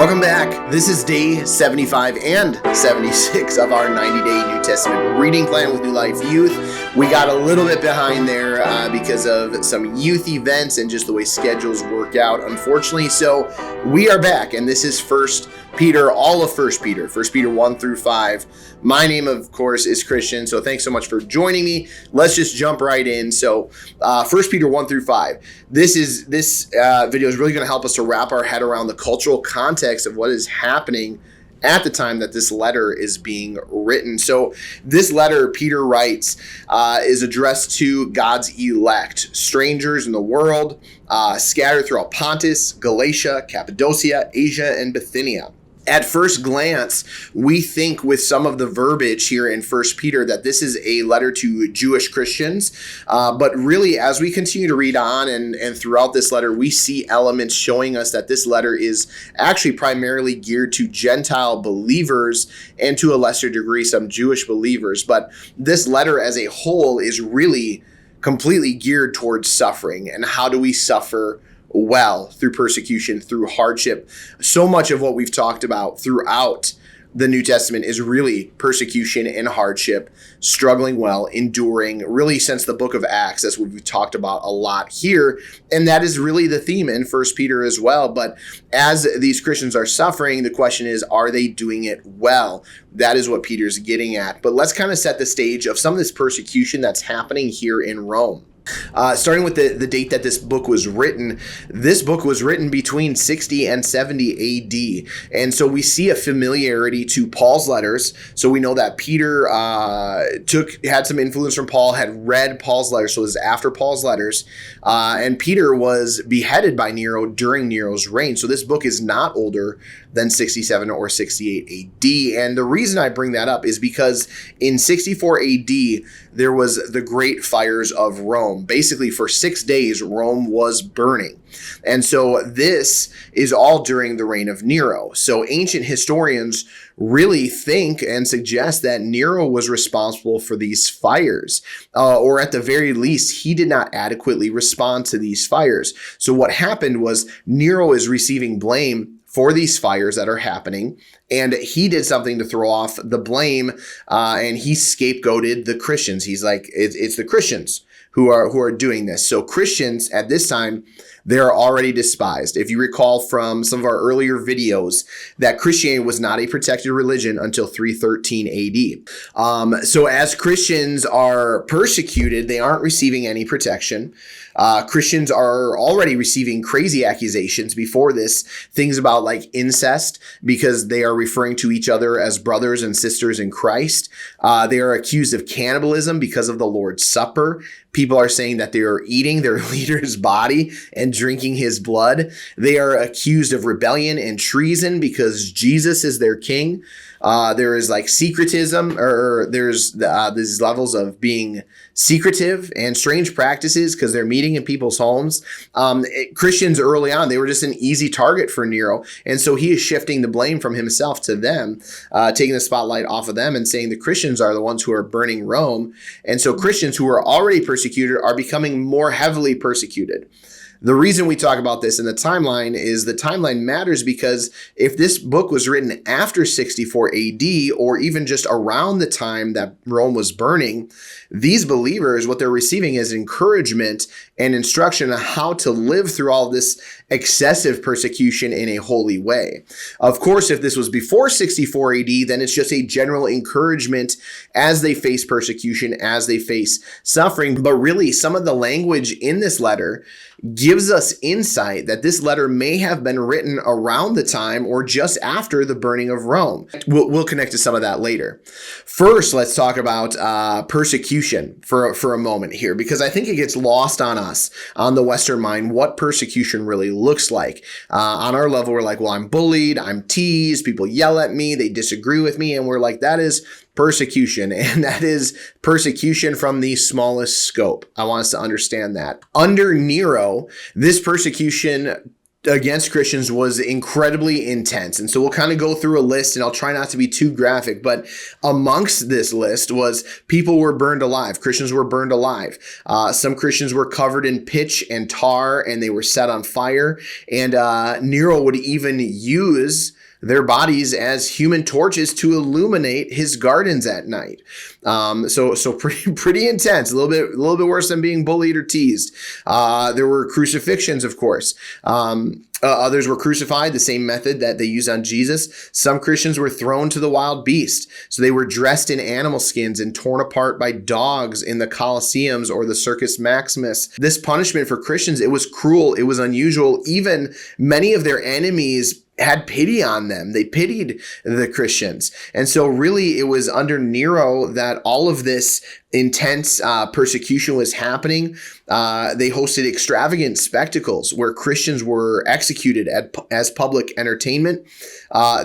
Welcome back. This is day 75 and 76 of our 90-day New Testament reading plan with New Life Youth. We got a little bit behind there because of some youth events and just the way schedules work out, unfortunately. So we are back, and this is First Peter, all of First Peter 1 through 5. My name, of course, is Christian, so thanks so much for joining me. Let's just jump right in. So First Peter 1 through 5. This video is really going to help us to wrap our head around the cultural context of what is happening at the time that this letter is being written. So this letter, Peter writes, is addressed to God's elect, strangers in the world, scattered throughout Pontus, Galatia, Cappadocia, Asia, and Bithynia. At first glance, we think with some of the verbiage here in 1 Peter that this is a letter to Jewish Christians. But really, as we continue to read on and throughout this letter, we see elements showing us that this letter is actually primarily geared to Gentile believers and to a lesser degree, some Jewish believers. But this letter as a whole is really completely geared towards suffering. And how do we suffer well? Through persecution, through hardship. So much of what we've talked about throughout the New Testament is really persecution and hardship, struggling well, enduring, really since the book of Acts. That's what we've talked about a lot here. And that is really the theme in 1 Peter as well. But as these Christians are suffering, the question is, are they doing it well? That is what Peter's getting at. But let's kind of set the stage of some of this persecution that's happening here in Rome. Starting with the date that this book was written. This book was written between 60 and 70 AD. And so we see a familiarity to Paul's letters. So we know that Peter had some influence from Paul, had read Paul's letters. So it was after Paul's letters. And Peter was beheaded by Nero during Nero's reign. So this book is not older than 67 or 68 AD. And the reason I bring that up is because in 64 AD, there was the great fires of Rome. Basically, for 6 days, Rome was burning. And so this is all during the reign of Nero. So ancient historians really think and suggest that Nero was responsible for these fires, or at the very least, he did not adequately respond to these fires. So what happened was Nero is receiving blame for these fires that are happening, and he did something to throw off the blame, and he scapegoated the Christians. He's like, it's the Christians who are doing this. So Christians at this time, they're already despised. If you recall from some of our earlier videos, that Christianity was not a protected religion until 313 AD. So as Christians are persecuted, they aren't receiving any protection. Christians are already receiving crazy accusations before this, things about like incest, because they are referring to each other as brothers and sisters in Christ. They are accused of cannibalism because of the Lord's Supper. People are saying that they are eating their leader's body and drinking his blood. They are accused of rebellion and treason because Jesus is their king. There is like secretism, or there's these levels of being secretive and strange practices because they're meeting in people's homes. Christians early on, they were just an easy target for Nero. And so he is shifting the blame from himself to them, taking the spotlight off of them and saying the Christians are the ones who are burning Rome. And so Christians who are already persecuted are becoming more heavily persecuted. The reason we talk about this in the timeline is the timeline matters because if this book was written after 64 AD, or even just around the time that Rome was burning, these believers, what they're receiving is encouragement and instruction on how to live through all this excessive persecution in a holy way. Of course, if this was before 64 AD, then it's just a general encouragement as they face persecution, as they face suffering. But really, some of the language in this letter gives us insight that this letter may have been written around the time or just after the burning of Rome. We'll connect to some of that later. First, let's talk about persecution for a moment here, because I think it gets lost on us, on the Western mind, what persecution really looks like. On our level, we're like, well, I'm bullied, I'm teased, people yell at me, they disagree with me, and we're like, that is persecution, and that is persecution from the smallest scope. I want us to understand that. Under Nero, this persecution against Christians was incredibly intense. And so we'll kind of go through a list, and I'll try not to be too graphic, but amongst this list was people were burned alive. Christians were burned alive. Some Christians were covered in pitch and tar, and they were set on fire. And Nero would even use their bodies as human torches to illuminate his gardens at night. So pretty intense. A little bit worse than being bullied or teased. There were crucifixions, of course. Others were crucified, the same method that they used on Jesus. Some Christians were thrown to the wild beast. So they were dressed in animal skins and torn apart by dogs in the Colosseums or the Circus Maximus. This punishment for Christians, it was cruel, it was unusual. Even many of their enemies had pity on them. They pitied the Christians. And so really it was under Nero that all of this intense persecution was happening. They hosted extravagant spectacles where Christians were executed as public entertainment.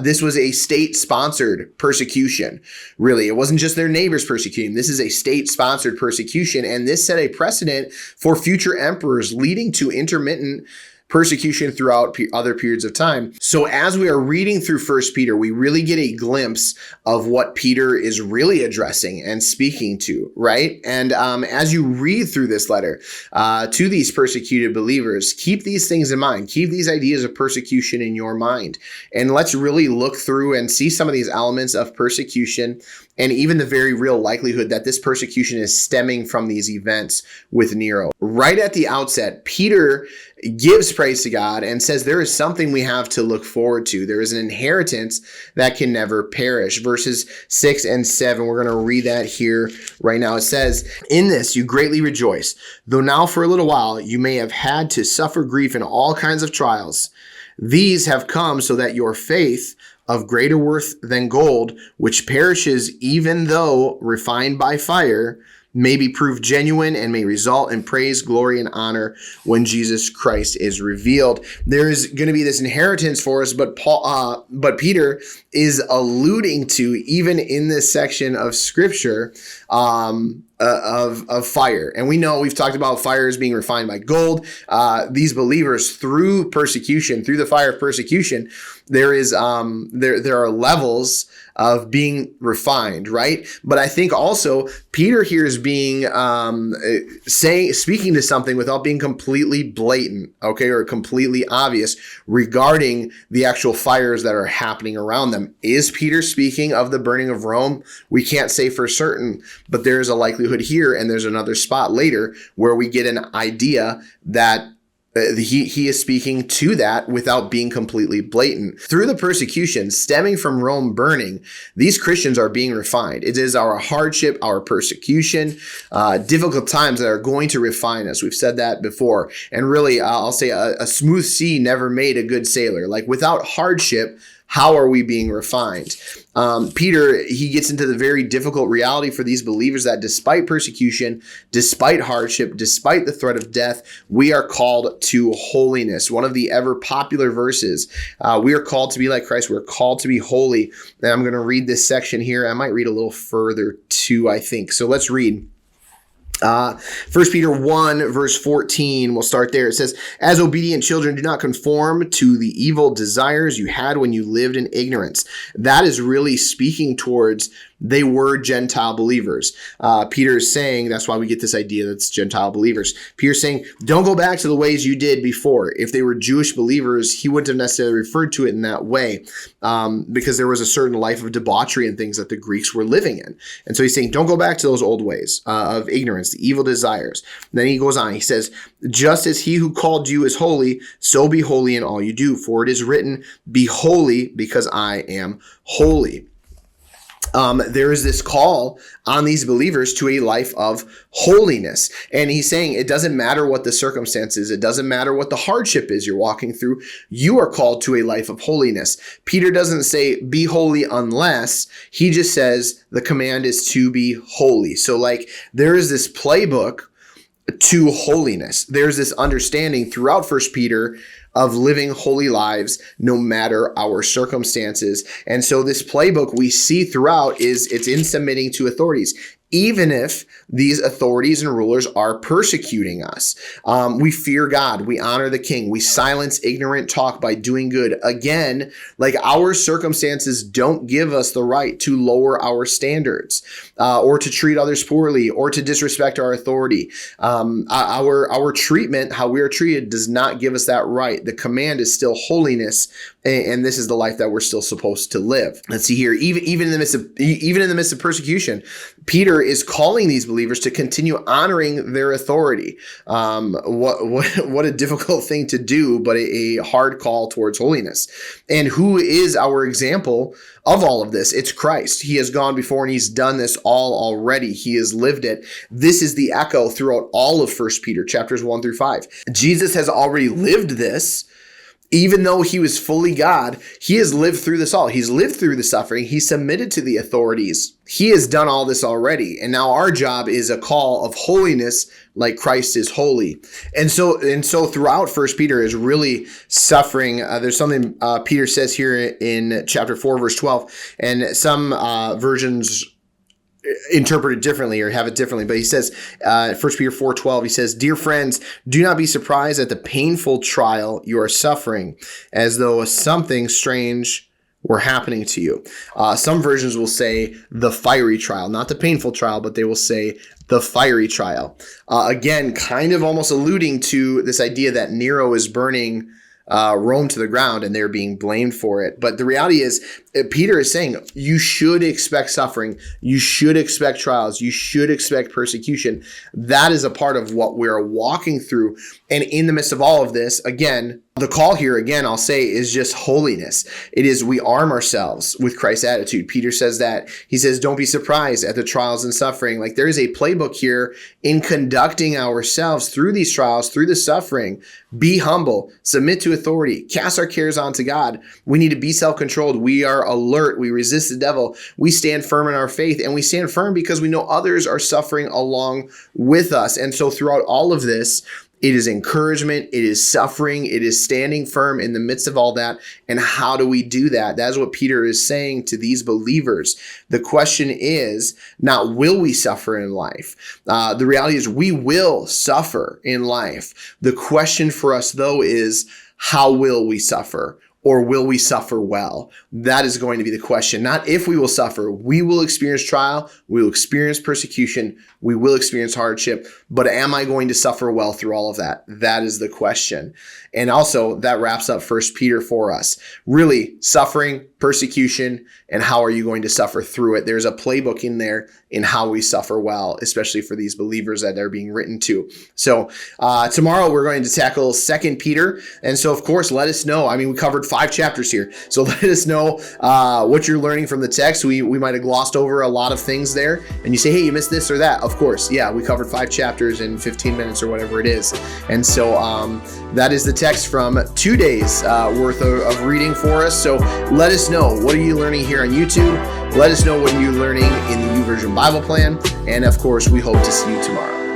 This was a state-sponsored persecution. Really, it wasn't just their neighbors persecuting. This is a state-sponsored persecution, and this set a precedent for future emperors, leading to intermittent persecution throughout other periods of time. So as we are reading through 1 Peter, we really get a glimpse of what Peter is really addressing and speaking to, right? And as you read through this letter to these persecuted believers, keep these things in mind. Keep these ideas of persecution in your mind. And let's really look through and see some of these elements of persecution and even the very real likelihood that this persecution is stemming from these events with Nero. Right at the outset, Peter gives praise to God and says there is something we have to look forward to. There is an inheritance that can never perish. Verses 6 and 7, we're going to read that here right now. It says, "In this you greatly rejoice, though now for a little while you may have had to suffer grief in all kinds of trials. These have come so that your faith, of greater worth than gold, which perishes even though refined by fire, may be proved genuine and may result in praise, glory, and honor when Jesus Christ is revealed." There is going to be this inheritance for us, but Peter is alluding to, even in this section of Scripture, of fire. And we know, we've talked about fire as being refined by gold. These believers, through persecution, through the fire of persecution, there are levels of being refined, right? But I think also Peter here is being speaking to something without being completely blatant, okay, or completely obvious regarding the actual fires that are happening around them. Is Peter speaking of the burning of Rome? We can't say for certain, but there is a likelihood here, and there's another spot later where we get an idea that he is speaking to that without being completely blatant. Through the persecution stemming from Rome burning, these Christians are being refined. It is our hardship, our persecution, difficult times that are going to refine us. We've said that before. And really, I'll say a smooth sea never made a good sailor. Like, without hardship, how are we being refined? Peter, he gets into the very difficult reality for these believers that despite persecution, despite hardship, despite the threat of death, we are called to holiness. One of the ever popular verses, we are called to be like Christ. We're called to be holy. And I'm going to read this section here. I might read a little further too, I think. So let's read. 1 Peter 1 verse 14, we'll start there. It says, "As obedient children, do not conform to the evil desires you had when you lived in ignorance." That is really speaking towards they were Gentile believers. Peter is saying, that's why we get this idea that's Gentile believers. Peter's saying, don't go back to the ways you did before. If they were Jewish believers, he wouldn't have necessarily referred to it in that way, because there was a certain life of debauchery and things that the Greeks were living in. And so he's saying, don't go back to those old ways of ignorance, the evil desires. And then he goes on, he says, "Just as he who called you is holy, so be holy in all you do. For it is written, be holy because I am holy." There is this call on these believers to a life of holiness. And he's saying it doesn't matter what the circumstances, it doesn't matter what the hardship is you're walking through, you are called to a life of holiness. Peter doesn't say be holy unless, he just says the command is to be holy. So like there is this playbook to holiness. There's this understanding throughout 1 Peter of living holy lives no matter our circumstances. And so this playbook we see throughout it's in submitting to authorities. even if these authorities and rulers are persecuting us. We fear God. We honor the King. We silence ignorant talk by doing good. Again, like our circumstances don't give us the right to lower our standards or to treat others poorly or to disrespect our authority. Our treatment, how we are treated, does not give us that right. The command is still holiness, and this is the life that we're still supposed to live. Let's see here. Even in the midst of persecution, Peter is calling these believers to continue honoring their authority. What a difficult thing to do, but a hard call towards holiness. And who is our example of all of this? It's Christ. He has gone before and he's done this all already. He has lived it. This is the echo throughout all of 1 Peter chapters 1-5. Jesus has already lived this. Even though he was fully God, he has lived through this all. He's lived through the suffering. He submitted to the authorities. He has done all this already. And now our job is a call of holiness like Christ is holy. And so throughout 1 Peter is really suffering. There's something Peter says here in chapter 4, verse 12, and some versions interpret it differently or have it differently. But he says, 1 Peter 4:12, he says, "Dear friends, do not be surprised at the painful trial you are suffering, as though something strange were happening to you." Some versions will say the fiery trial, not the painful trial, but they will say the fiery trial. Again, kind of almost alluding to this idea that Nero is burning Rome to the ground and they're being blamed for it. But the reality is, Peter is saying you should expect suffering. You should expect trials. You should expect persecution. That is a part of what we're walking through. And in the midst of all of this, again, the call here, again, I'll say, is just holiness. It is we arm ourselves with Christ's attitude. Peter says that. He says, don't be surprised at the trials and suffering. Like there is a playbook here in conducting ourselves through these trials, through the suffering. Be humble, submit to authority, cast our cares onto God. We need to be self-controlled. We are alert. We resist the devil. We stand firm in our faith, and we stand firm because we know others are suffering along with us. And so throughout all of this, it is encouragement, it is suffering, it is standing firm in the midst of all that. And how do we do that? That is what Peter is saying to these believers. The question is not will we suffer in life? The reality is we will suffer in life. The question for us, though, is how will we suffer? Or will we suffer well? That is going to be the question. Not if we will suffer. We will experience trial. We will experience persecution. We will experience hardship. But am I going to suffer well through all of that? That is the question. And also that wraps up 1 Peter for us. Really, suffering, persecution, and how are you going to suffer through it? There's a playbook in there in how we suffer well, especially for these believers that are being written to. So tomorrow we're going to tackle 2 Peter. And so, of course, let us know. I mean, we covered 5 chapters here. So let us know what you're learning from the text. We might have glossed over a lot of things there. And you say, hey, you missed this or that. Of course, yeah, we covered 5 chapters in 15 minutes or whatever it is. And so that is the text from 2 days worth of reading for us. So let us know, what are you learning here on YouTube? Let us know what you're learning in the YouVersion Bible plan. And of course, we hope to see you tomorrow.